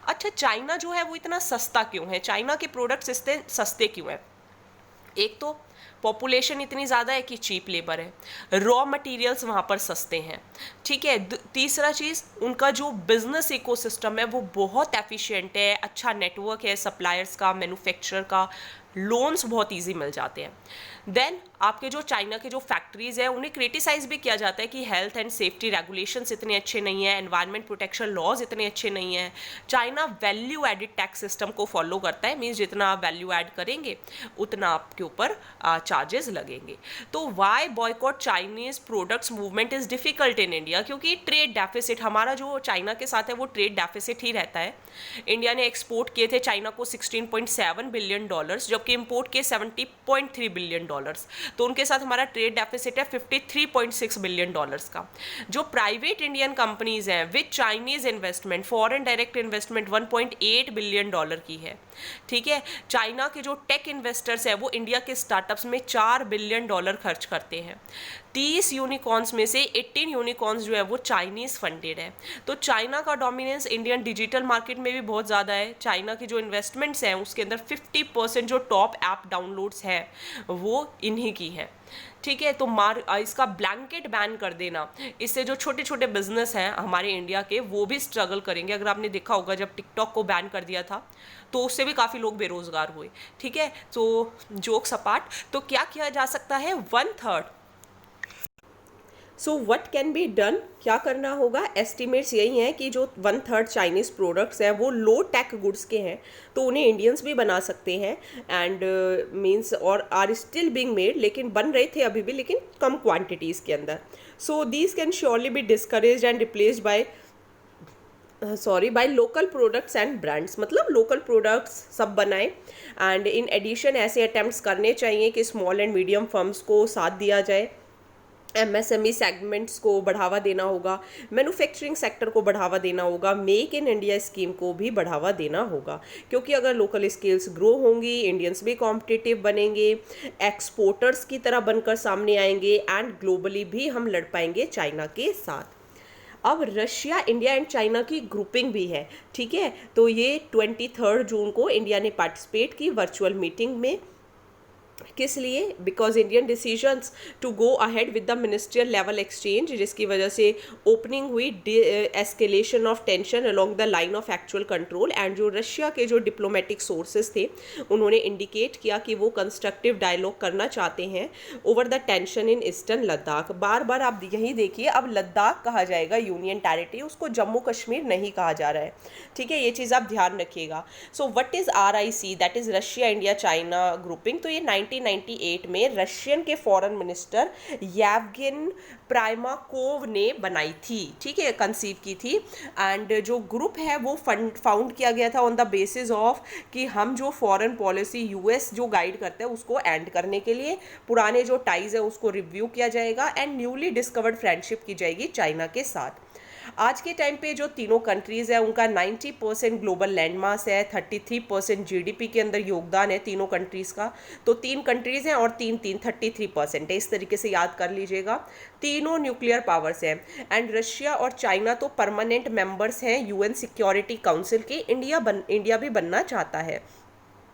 अच्छा, चाइना जो है वो इतना सस्ता क्यों है, चाइना के प्रोडक्ट्स इतने सस्ते क्यों हैं? एक तो पॉपुलेशन इतनी ज़्यादा है कि चीप लेबर है, रॉ मटेरियल्स वहाँ पर सस्ते हैं, ठीक है। तीसरा चीज़, उनका जो बिजनेस इकोसिस्टम है वो बहुत एफिशिएंट है, अच्छा नेटवर्क है सप्लायर्स का, मैन्युफैक्चरर का, लोन्स बहुत इजी मिल जाते हैं। देन आपके जो चाइना के जो फैक्ट्रीज हैं उन्हें क्रिटिसाइज भी किया जाता है कि हेल्थ एंड सेफ्टी रेगुलेशंस इतने अच्छे नहीं है, एनवायरनमेंट प्रोटेक्शन लॉज इतने अच्छे नहीं है। China value added tax system को फॉलो करता है, मीन्स जितना आप वैल्यू ऐड करेंगे उतना आपके ऊपर चार्जेस लगेंगे। तो why boycott Chinese products movement is difficult in India, क्योंकि ट्रेड डेफिसिट, हमारा जो चाइना के साथ है वो ट्रेड डेफिसिट ही रहता है। इंडिया ने एक्सपोर्ट किए थे चाइना को $16.7 बिलियन, जबकि इंपोर्ट किए $70.3 बिलियन, तो उनके साथ हमारा ट्रेड डेफिसिट है $53.6 बिलियन का। जो प्राइवेट इंडियन कंपनीज हैं with Chinese investment, foreign direct investment $1.8 billion की है, ठीक है। चाइना के जो टेक इन्वेस्टर्स हैं वो इंडिया के स्टार्टअप्स में $4 बिलियन खर्च करते हैं। 30 यूनिकॉर्न्स में से 18 यूनिकॉर्न्स जो है वो चाइनीज फंडेड है। तो चाइना का डोमिनेंस इंडियन डिजिटल मार्केट में भी बहुत ज़्यादा है। चाइना की जो इन्वेस्टमेंट्स हैं उसके अंदर 50% जो टॉप ऐप डाउनलोड्स हैं वो इन्हीं की है, ठीक है। तो इसका ब्लैंकेट बैन कर देना, इससे जो छोटे छोटे बिजनेस हैं हमारे इंडिया के वो भी स्ट्रगल करेंगे। अगर आपने देखा होगा जब टिकटॉक को बैन कर दिया था तो उससे भी काफ़ी लोग बेरोजगार हुए, ठीक है। तो जोक्स अपार्ट, तो क्या किया जा सकता है, 1/3। So what can be done, क्या करना होगा, एस्टिमेट्स यही हैं कि जो 1/3 चाइनीज़ प्रोडक्ट्स हैं वो लो टेक गुड्स के हैं, तो उन्हें इंडियंस भी बना सकते हैं एंड मीन्स और आर स्टिल बीइंग मेड, लेकिन बन रहे थे अभी भी लेकिन कम क्वांटिटीज़ के अंदर। So these can surely be discourage and replaced by local products and brands, मतलब लोकल प्रोडक्ट्स सब बनाएं। एंड इन एडिशन ऐसे अटैम्प्ट्स करने चाहिए कि स्मॉल एंड मीडियम फर्म्स को साथ दिया जाए, MSME सेगमेंट्स को बढ़ावा देना होगा, मैन्युफैक्चरिंग सेक्टर को बढ़ावा देना होगा, मेक इन इंडिया स्कीम को भी बढ़ावा देना होगा, क्योंकि अगर लोकल स्किल्स ग्रो होंगी इंडियंस भी कॉम्पिटिटिव बनेंगे, एक्सपोर्टर्स की तरह बनकर सामने आएंगे एंड ग्लोबली भी हम लड़ पाएंगे चाइना के साथ। अब रशिया, इंडिया एंड चाइना की ग्रुपिंग भी है, ठीक है। तो ये 23 जून को इंडिया ने पार्टिसिपेट की वर्चुअल मीटिंग में। किस लिए, because Indian decisions to go ahead with the ministerial level exchange, जिसकी वजह से ओपनिंग हुई escalation of tension along the line of actual control. And जो रशिया के जो डिप्लोमेटिक सोर्सेज थे उन्होंने इंडिकेट किया कि वो कंस्ट्रक्टिव डायलॉग करना चाहते हैं over the tension in eastern Ladakh. बार बार आप यही देखिए, अब लद्दाख कहा जाएगा यूनियन टेरिटरी, उसको जम्मू कश्मीर नहीं कहा जा रहा है, ठीक है। ये चीज़ आप ध्यान रखिएगा। So what is RIC, that is Russia India China grouping. तो ये 1998 में रशियन के फॉरेन मिनिस्टर येवगेन प्राइमाकोव ने बनाई थी, ठीक है, कंसीव की थी। एंड जो ग्रुप है वो फाउंड किया गया था ऑन द बेसिस ऑफ कि हम जो फॉरेन पॉलिसी US जो गाइड करते हैं उसको एंड करने के लिए पुराने जो टाइज है उसको रिव्यू किया जाएगा एंड न्यूली डिस्कवर्ड फ्रेंडशिप की जाएगी चाइना के साथ। आज के टाइम पे जो तीनों कंट्रीज़ है उनका 90% ग्लोबल लैंड मास है, 33% GDP के अंदर योगदान है तीनों कंट्रीज़ का। तो 3 कंट्रीज़ हैं और 33% है, इस तरीके से याद कर लीजिएगा। तीनों न्यूक्लियर पावर्स हैं एंड रशिया और चाइना तो परमानेंट मेंबर्स हैं UN सिक्योरिटी काउंसिल के। इंडिया भी बनना चाहता है।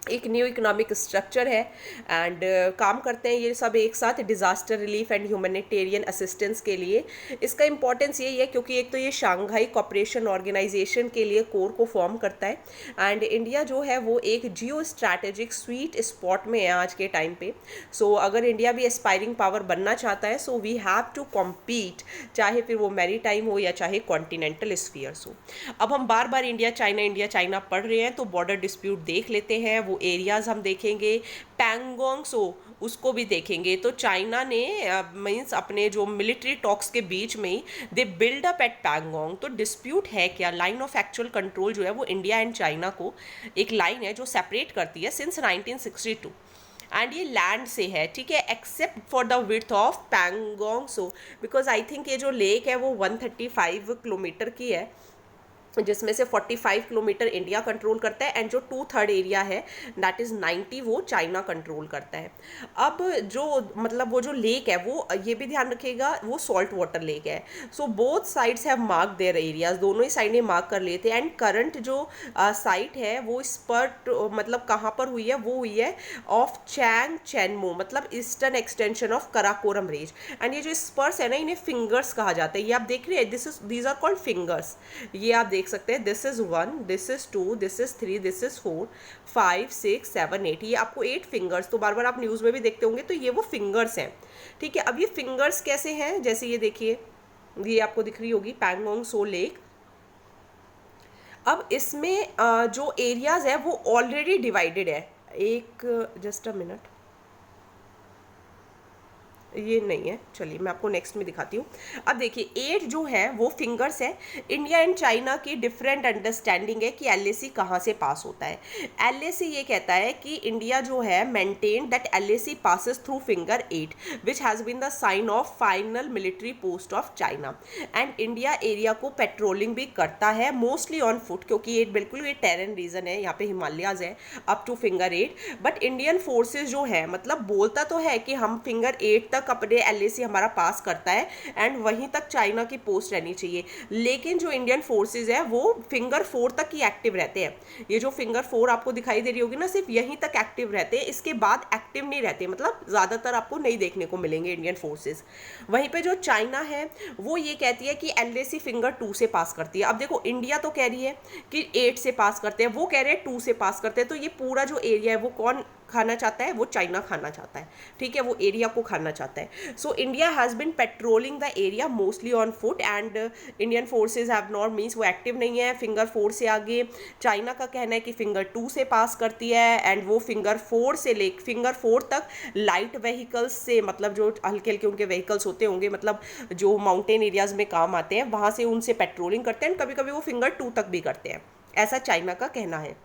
एक न्यू इकोनॉमिक स्ट्रक्चर है एंड काम करते हैं ये सब एक साथ disaster relief and humanitarian assistance के लिए। इसका इंपॉर्टेंस यही है क्योंकि एक तो ये शंघाई कोऑपरेशन ऑर्गेनाइजेशन के लिए कोर को फॉर्म करता है एंड इंडिया जो है वो एक जियो स्ट्रैटेजिक स्वीट स्पॉट में है आज के टाइम पे। सो अगर इंडिया भी एस्पायरिंग पावर बनना चाहता है so we have to compete, चाहे फिर वो मैरीटाइम हो या चाहे कॉन्टिनेंटल स्फीयर्स हो। अब हम बार बार इंडिया चाइना पढ़ रहे हैं तो बॉर्डर डिस्प्यूट देख लेते हैं। वो एरियाज हम देखेंगे, पैंगोंग सो उसको भी देखेंगे। तो चाइना ने मीन्स अपने जो मिलिट्री टॉक्स के बीच में ही they build up at Pangong. तो डिस्प्यूट है क्या, लाइन ऑफ एक्चुअल कंट्रोल जो है वो इंडिया एंड चाइना को एक लाइन है जो सेपरेट करती है सिंस 1962 एंड ये लैंड से है, ठीक है, except for the width of Pangong so, because I think ये जो लेक है वो 135 किलोमीटर की है जिसमें से 45 किलोमीटर इंडिया कंट्रोल करता है एंड जो 2/3 एरिया है दैट इज़ 90 वो चाइना कंट्रोल करता है। अब जो मतलब वो जो लेक है वो ये भी ध्यान रखिएगा वो सॉल्ट वाटर लेक है। So both sides have mark there areas, दोनों ही साइड ने मार्क कर लिए थे एंड करंट जो साइट है वो स्पर्ट मतलब कहाँ पर हुई है, वो हुई है ऑफ चैंग चैनमो, मतलब eastern extension of Karakoram range. And ये जो स्पर्स है ना इन्हें फिंगर्स कहा जाता है। ये आप देख रहे हैं, दीज आर कॉल्ड फिंगर्स। ये आप देख सकते हैं, this is 1, this is 2, this is 3, this is 4, 5, 6, 7, 8, ये आपको 8 फिंगर्स, तो बार बार आप न्यूज़ में भी देखते होंगे, तो ये वो फिंगर्स हैं। ठीक है, अब ये फिंगर्स कैसे हैं, जैसे ये देखिए, ये आपको दिख रही होगी पैंगोंग सो लेक। अब इसमें जो एरियाज है वो ऑलरेडी डिवाइडेड है। एक जस्ट अ मिनट, ये नहीं है, चलिए मैं आपको नेक्स्ट में दिखाती हूँ। अब देखिए 8 जो है वो फिंगर्स है। इंडिया एंड चाइना की डिफरेंट अंडरस्टैंडिंग है कि एलएसी कहाँ से पास होता है। एलएसी ये कहता है कि इंडिया जो है maintain that LAC passes through finger 8 which has been the sign of final military post of China. And India area को पेट्रोलिंग भी करता है मोस्टली ऑन फुट, क्योंकि ये बिल्कुल ये टेरेन रीजन है, यहाँ पे हिमालयाज है up two finger 8। But Indian forces जो है मतलब बोलता तो है कि हम फिंगर 8 तक अपने एलएसी हमारा पास करता है एंड वहीं तक चाइना की पोस्ट रहनी चाहिए, लेकिन जो इंडियन फोर्सेज है वो फिंगर 4 तक ही एक्टिव रहते हैं। ये जो फिंगर 4 आपको दिखाई दे रही होगी ना, सिर्फ यहीं तक एक्टिव रहते हैं, इसके बाद एक्टिव नहीं रहते, मतलब ज़्यादातर आपको नहीं देखने को मिलेंगे इंडियन फोर्सेज। वहीं पे जो चाइना है वो ये कहती है कि एलएसी फिंगर 2 से पास करती है। अब देखो इंडिया तो कह रही है कि 8 से पास करते हैं, वो कह रहे हैं 2 से पास करते हैं, तो ये पूरा जो एरिया है वो कौन खाना चाहता है, वो चाइना खाना चाहता है। ठीक है, वो एरिया को खाना चाहता है। So India has been patrolling the area mostly on foot and Indian forces have not, means वो एक्टिव नहीं है फिंगर 4 से आगे। चाइना का कहना है कि फिंगर 2 से पास करती है एंड वो फिंगर 4 से ले फिंगर 4 तक लाइट व्हीकल्स से, मतलब जो हल्के हल्के उनके व्हीकल्स होते होंगे, मतलब जो माउंटेन एरियाज में काम आते हैं, वहाँ से उनसे पेट्रोलिंग करते हैं, कभी कभी वो फिंगर 2 तक भी करते हैं, ऐसा चाइना का कहना है।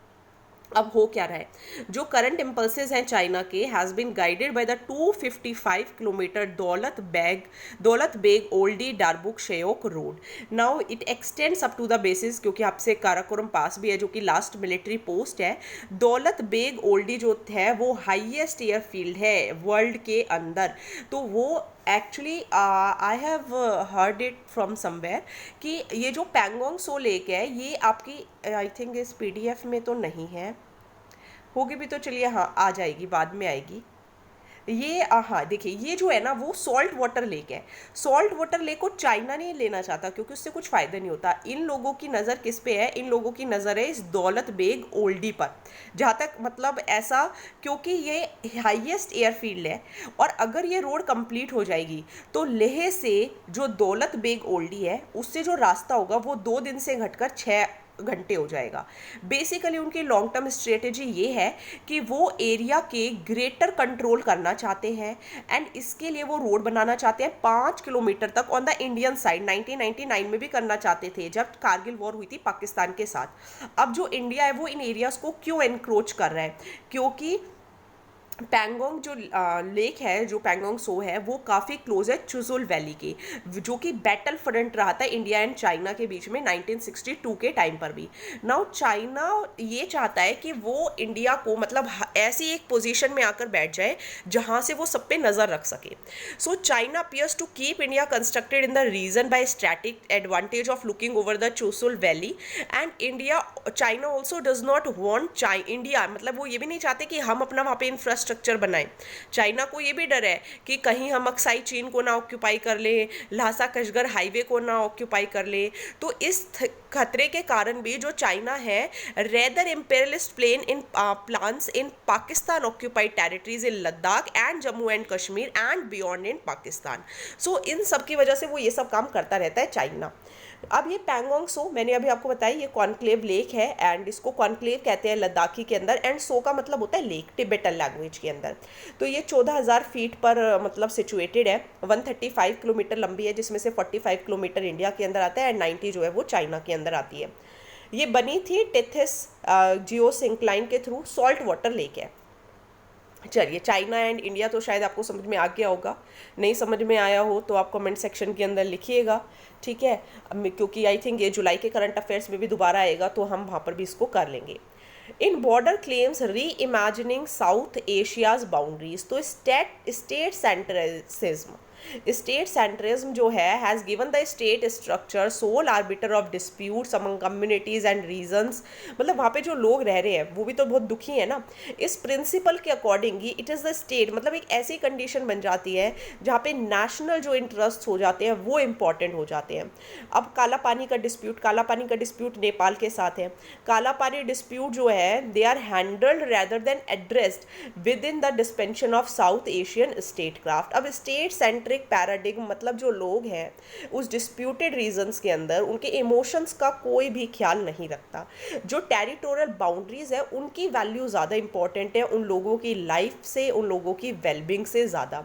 अब हो क्या रहा है, जो करंट इम्पल्सेस हैं चाइना के has been guided by the 255 kilometre Daulat Beg Oldi Darbuk Shyok road. Now it extends up to the basis, क्योंकि आपसे काराकोरम पास भी है जो कि लास्ट मिलिट्री पोस्ट है। दौलत बेग ओल्डी जो है वो हाईएस्ट एयरफील्ड है वर्ल्ड के अंदर, तो वो actually I have heard it from somewhere कि ये जो पैंगोंग सो लेक है ये आपकी आई थिंक इस पीडीएफ में तो नहीं है, होगी भी तो चलिए हाँ आ जाएगी, बाद में आएगी ये। हाँ देखिए ये जो है ना वो सॉल्ट वाटर लेक है। सॉल्ट वाटर लेक को चाइना नहीं लेना चाहता क्योंकि उससे कुछ फ़ायदा नहीं होता। इन लोगों की नज़र किस पे है, इन लोगों की नज़र है इस दौलत बेग ओल्डी पर, जहाँ तक मतलब ऐसा, क्योंकि ये हाईएस्ट एयरफील्ड है और अगर ये रोड कंप्लीट हो जाएगी तो लेह से जो दौलत बेग ओल्डी है उससे जो रास्ता होगा वो 2 दिन से घटकर 6 घंटे हो जाएगा। बेसिकली उनकी लॉन्ग टर्म स्ट्रेटेजी ये है कि वो एरिया के ग्रेटर कंट्रोल करना चाहते हैं एंड इसके लिए वो रोड बनाना चाहते हैं 5 किलोमीटर तक ऑन द इंडियन साइड। 1999 में भी करना चाहते थे जब कारगिल वॉर हुई थी पाकिस्तान के साथ। अब जो इंडिया है वो इन एरियाज को क्यों एनक्रोच कर रहा है, क्योंकि पैंगोंग जो लेक है, जो पैंगोंग सो है, वो काफ़ी क्लोज है चुजुल वैली के, जो कि बैटल फ्रंट रहा था इंडिया एंड चाइना के बीच में 1962 के टाइम पर भी। नाउ चाइना ये चाहता है कि वो इंडिया को मतलब ऐसी एक पोजीशन में आकर बैठ जाए जहाँ से वो सब पे नज़र रख सके। So China appears to keep India constructed in the region by strategic advantage of looking over the Chushul valley and India. China also does not want India, मतलब वो ये भी नहीं चाहते कि हम अपना वहाँ पे इंफ्रास्ट्रक्चर बनाएं। चाइना को ये भी डर है कि कहीं हम अक्साई चीन को ना ऑक्यूपाई कर ले, ल्हासा कशगर हाईवे को ना ऑक्यूपाई कर ले। तो इस खतरे के कारण भी जो चाइना है rather imperialist plans in Pakistan occupied territories in Ladakh and Jammu and Kashmir and beyond in Pakistan. So इन सब की वजह से वो ये सब काम करता रहता है चाइना। अब ये पैंगोंग सो मैंने अभी आपको बताया ये कॉन्क्लेव लेक है एंड इसको कॉन्क्लेव कहते हैं लद्दाखी के अंदर, एंड सो का मतलब होता है लेक टिबेटन लैंग्वेज के अंदर। तो ये 14,000 फीट पर मतलब सिचुएटेड है, 135 किलोमीटर लंबी है जिसमें से 45 किलोमीटर इंडिया के अंदर आता है एंड 90 जो है वो चाइना के अंदर आती है। ये बनी थी टेथिस जियो सिंक्लाइन के थ्रू, सॉल्ट वाटर लेक है। चलिए, चाइना एंड इंडिया तो शायद आपको समझ में आ गया होगा, नहीं समझ में आया हो तो आप कमेंट सेक्शन के अंदर लिखिएगा, ठीक है। क्योंकि आई थिंक ये जुलाई के करंट अफेयर्स में भी दोबारा आएगा तो हम वहाँ पर भी इसको कर लेंगे। In border claims reimagining South Asia's boundaries, तो स्टेट सेंट्रिज्म जो है has given the state structure sole arbiter of disputes among communities and regions, मतलब वहाँ पे जो लोग रह रहे हैं वो भी तो बहुत दुखी है ना। इस प्रिंसिपल के according he it is the state, मतलब एक ऐसी कंडीशन बन जाती है जहाँ पे नेशनल जो इंटरेस्ट हो जाते हैं वो इम्पॉर्टेंट हो जाते हैं। अब काला पानी का डिस्प्यूट नेपाल के साथ है। काला पानी डिस्प्यूट जो है they are handled rather than addressed within the dispensation of South Asian statecraft. अब स्टेट सेंट्रिक पैराडिग्म, मतलब जो लोग हैं उस डिस्प्यूटेड रीजन्स के अंदर उनके इमोशंस का कोई भी ख्याल नहीं रखता। जो टेरिटोरियल बाउंड्रीज है उनकी वैल्यू ज़्यादा इंपॉर्टेंट है उन लोगों की लाइफ से, उन लोगों की वेलबींग से ज़्यादा।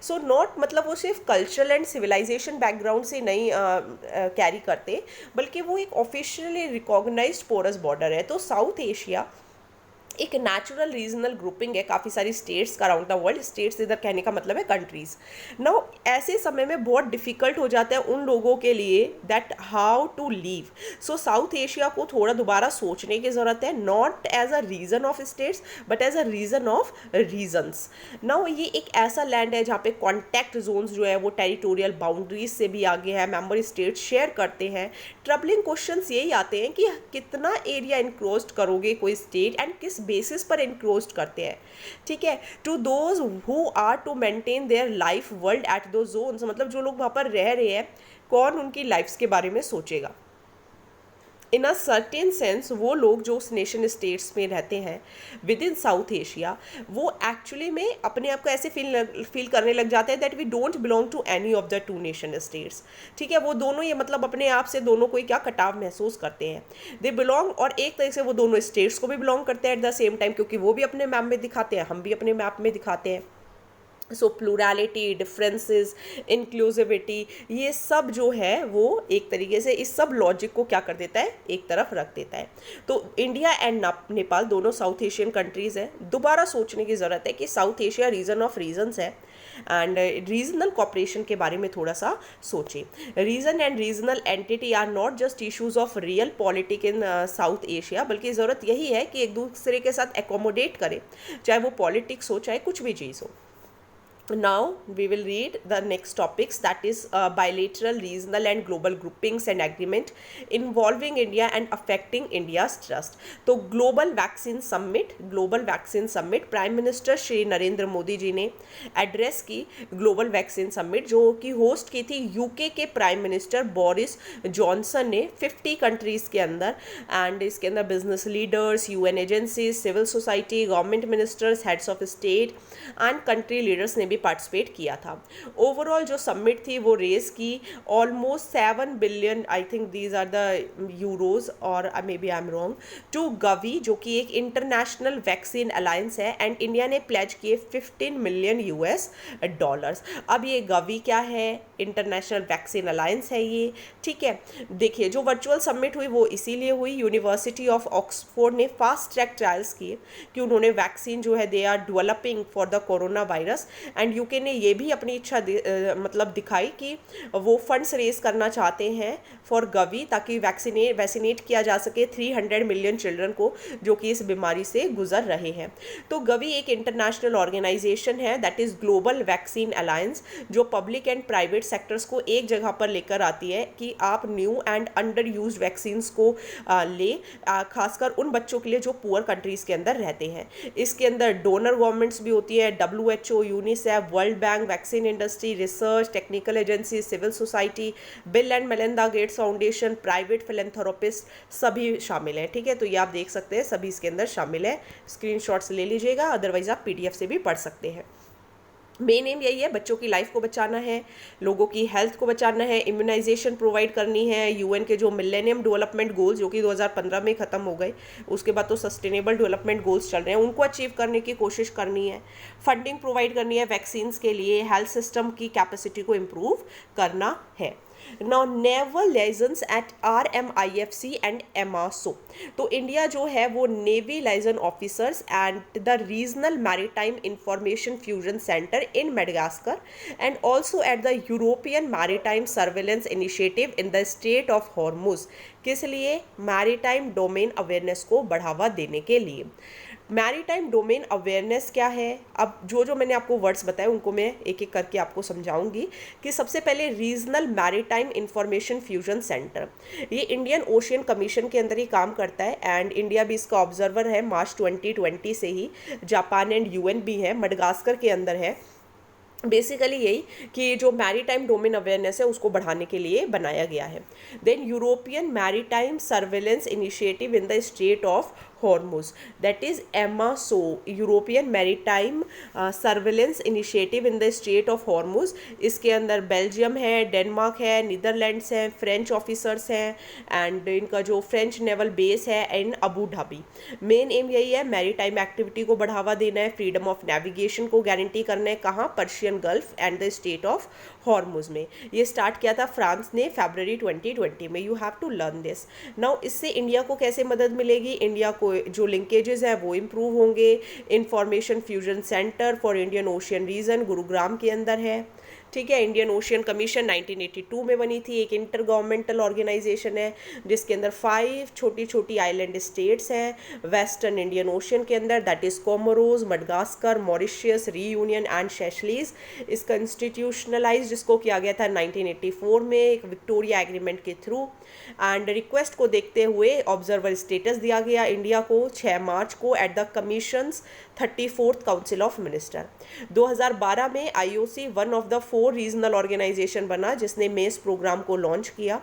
सो नॉट, मतलब वो सिर्फ कल्चरल एंड सिविलाइजेशन बैकग्राउंड से नहीं कैरी करते, बल्कि वो एक ऑफिशियली रिकॉग्नाइज्ड पोरस बॉर्डर है। तो साउथ एशिया एक नेचुरल रीजनल ग्रुपिंग है काफ़ी सारी स्टेट्स का अराउंड द वर्ल्ड। स्टेट्स इधर कहने का मतलब है कंट्रीज़। नाउ ऐसे समय में बहुत डिफ़िकल्ट हो जाता है उन लोगों के लिए that how to live. So South Asia को थोड़ा दोबारा सोचने की ज़रूरत है, not as a region of states but as a region of regions. Now ये एक ऐसा लैंड है जहाँ पे कॉन्टैक्ट जोन्स जो है वो टेरिटोरियल बाउंड्रीज से भी आगे है, मेंबर स्टेट्स शेयर करते हैं। ट्रबलिंग क्वेश्चंस यही आते हैं कि कितना एरिया इनक्रोज करोगे कोई स्टेट एंड किस बेसिस पर इनक्रोज करते हैं, ठीक है। To those who are to maintain their life world at two zones, मतलब जो लोग वहाँ पर रह रहे हैं कौन उनकी लाइफ्स के बारे में सोचेगा। इन अ सर्टेन सेंस वो लोग जो उस नेशन स्टेट्स में रहते हैं विद इन साउथ एशिया वो एक्चुअली में अपने आप को ऐसे फील करने लग जाते हैं that we don't belong to any of the two nation states, ठीक है। वो दोनों ये मतलब अपने आप से दोनों कोई क्या कटाव महसूस करते हैं, दे बिलोंग, और एक तरह से वो दोनों स्टेट्स को भी बिलोंग करते हैं एट द सेम टाइम, क्योंकि वो भी अपने मैप में दिखाते हैं, हम भी अपने मैप में दिखाते हैं। सो प्लूरैलिटी, डिफरेंसेस, इंक्लूसिविटी, ये सब जो है वो एक तरीके से इस सब लॉजिक को क्या कर देता है, एक तरफ रख देता है। तो इंडिया एंड नेपाल दोनों साउथ एशियन कंट्रीज़ हैं। दोबारा सोचने की ज़रूरत है कि South Asia region of regions है एंड रीजनल कॉपरेशन के बारे में थोड़ा सा सोचें। Region and regional entity are not just issues of realpolitik in South Asia, बल्कि ज़रूरत यही है कि एक दूसरे के साथ एकोमोडेट करें, चाहे वो पॉलिटिक्स हो चाहे कुछ भी चीज़ हो। Now we will read the next topics, that is bilateral, regional and global groupings and agreement involving India and affecting India's trust. तो global vaccine summit prime minister Shri Narendra Modi ji ने एड्रेस की ग्लोबल वैक्सीन समिट, जो कि host की थी UK के prime minister Boris Johnson ने 50 countries के अंदर। एंड इसके अंदर business leaders, UN agencies, civil society, government ministers, heads of state and country leaders ने भी पार्टिसिपेट किया था। ओवरऑल जो समिट थी वो रेस की almost 7 billion, I think these are the euros और may be I am wrong, to Gavi, जो कि एक इंटरनेशनल वैक्सीन अलायंस है, एंड इंडिया ने प्लेज किए 15 मिलियन यूएस डॉलर्स। अब ये गवी क्या है, इंटरनेशनल वैक्सीन अलायंस है ये, ठीक है। देखिए जो वर्चुअल समिट हुई वो इसीलिए हुई, यूनिवर्सिटी ऑफ ऑक्सफोर्ड ने फास्ट ट्रैक ट्रायल्स किए कि उन्होंने वैक्सीन जो है they are developing for the coronavirus, and UK ने ये भी अपनी इच्छा मतलब दिखाई कि वो फंड्स रेज करना चाहते हैं फॉर गवी, ताकि वैक्सीनेट किया जा सके 300 मिलियन चिल्ड्रन को जो कि इस बीमारी से गुजर रहे हैं। तो गवी एक इंटरनेशनल ऑर्गेनाइजेशन है that is global vaccine alliance, जो पब्लिक एंड प्राइवेट सेक्टर्स को एक जगह पर लेकर आती है कि आप new and under used vaccines को खासकर उन बच्चों के लिए जो पुअर कंट्रीज़ के अंदर रहते हैं। इसके अंदर डोनर गवर्नमेंट्स भी होती है, WHO, UNICEF, world bank, vaccine industry, research, technical agency, civil society, Bill and Melinda Gates foundation, private philanthropist सभी शामिल हैं, ठीक है। तो ये आप देख सकते हैं सभी इसके अंदर शामिल है। स्क्रीनशॉट्स ले लीजिएगा, अदरवाइज आप PDF से भी पढ़ सकते हैं। मेन एम यही है, बच्चों की लाइफ को बचाना है, लोगों की हेल्थ को बचाना है, इम्यूनाइजेशन प्रोवाइड करनी है। यूएन के जो मिलेनियम डेवलपमेंट गोल्स जो कि 2015 में ख़त्म हो गए, उसके बाद तो सस्टेनेबल डेवलपमेंट गोल्स चल रहे हैं, उनको अचीव करने की कोशिश करनी है। फंडिंग प्रोवाइड करनी है वैक्सीन्स के लिए, हेल्थ सिस्टम की कैपेसिटी को इम्प्रूव करना है। Now naval liaisons at RMIFC and EMASO। तो इंडिया जो है वो navy liaison officers and the regional maritime information fusion centre in Madagascar and also at the European maritime surveillance initiative in the state of Hormuz. किस लिए? Maritime domain awareness को बढ़ावा देने के लिए। मैरीटाइम डोमेन अवेयरनेस क्या है? अब जो जो मैंने आपको वर्ड्स बताए उनको मैं एक एक करके आपको समझाऊंगी। कि सबसे पहले regional maritime information fusion centre, ये इंडियन ओशियन कमीशन के अंदर ही काम करता है एंड इंडिया भी इसका ऑब्जर्वर है मार्च 2020 से ही। जापान एंड UN भी है, मडगास्कर के अंदर है। बेसिकली यही कि जो मैरीटाइम डोमेन अवेयरनेस है उसको बढ़ाने के लिए बनाया गया है। Then European maritime surveillance initiative in the state of Hormuz, that is EMASO, European maritime surveillance initiative in the state of Hormuz. इसके अंदर बेल्जियम है, डेनमार्क है, नीदरलैंड्स हैं, फ्रेंच ऑफिसर्स हैं एंड इनका जो फ्रेंच नेवल बेस है इन Abu Dhabi. Main M यही है, मैरीटाइम एक्टिविटी को बढ़ावा देना है, फ्रीडम ऑफ नेविगेशन को गारंटी करना है। कहाँ? Persian gulf and the state of Hormuz में। ये स्टार्ट किया था फ्रांस ने फरवरी 2020 में। You have to learn this now. इससे इंडिया को कैसे मदद मिलेगी? इंडिया को जो लिंकेजेस हैं वो इम्प्रूव होंगे। Information fusion centre for Indian Ocean region Gurugram के अंदर है, ठीक है। इंडियन ओशियन कमीशन 1982 में बनी थी, एक इंटर गवर्नमेंटल ऑर्गेनाइजेशन है जिसके अंदर 5 छोटी छोटी आइलैंड स्टेट्स हैं वेस्टर्न इंडियन ओशियन के अंदर, that is Comoros, Madagascar, Mauritius, Reunion and Seychelles. इसका इंस्टीट्यूशनलाइज जिसको किया गया था 1984 में एक विक्टोरिया एग्रीमेंट के थ्रू एंड रिक्वेस्ट को देखते हुए ऑब्जर्वर स्टेटस दिया गया इंडिया को 6 मार्च को at the commissions 34th council of minister. 2012 में IOC one of the 4 regional organisation बना जिसने मेस प्रोग्राम को लॉन्च किया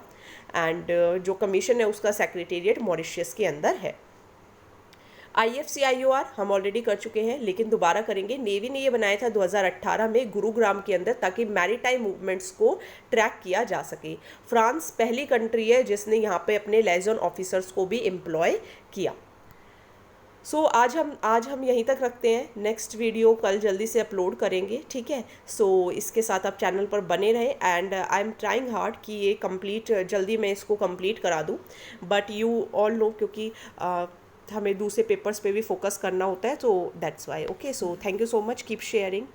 एंड जो कमीशन है उसका सेक्रेटेरिएट मॉरिशस के अंदर है। IFC-IOR हम ऑलरेडी कर चुके हैं लेकिन दोबारा करेंगे। नेवी ने ये बनाया था 2018 में गुरुग्राम के अंदर ताकि मैरीटाइम मूवमेंट्स को ट्रैक किया जा सके। फ्रांस पहली कंट्री है जिसने यहाँ पे अपने लाइजन ऑफिसर्स को भी एम्प्लॉय किया। सो आज हम यहीं तक रखते हैं। नेक्स्ट वीडियो कल जल्दी से अपलोड करेंगे, ठीक है। सो इसके साथ आप चैनल पर बने रहे and I am trying hard कि ये कंप्लीट जल्दी मैं इसको कंप्लीट करा दूँ, बट यू ऑल नो क्योंकि हमें दूसरे पेपर्स पे भी फोकस करना होता है, तो that's why. Okay, so thank you so much, keep sharing.